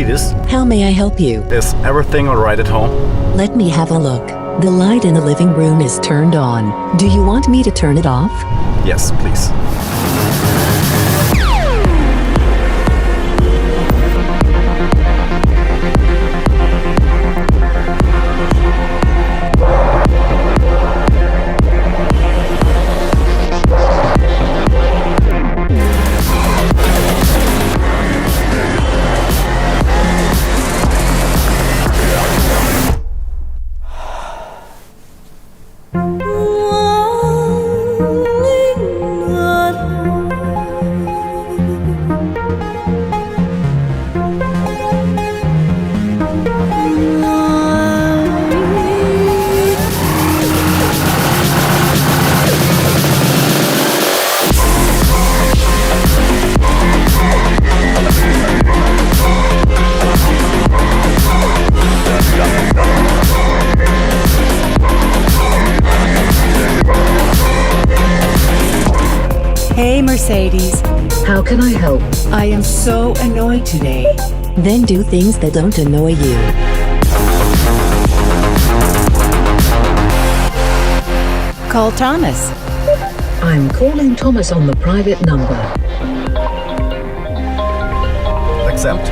Mercedes. How may I help you? Is everything alright at home? Let me have a look. The light in the living room is turned on. Do you want me to turn it off? Yes, please. Hey, Mercedes. How can I help? I am so annoyed today. Then do things that don't annoy you. Call Thomas. I'm calling Thomas on the private number. Accept.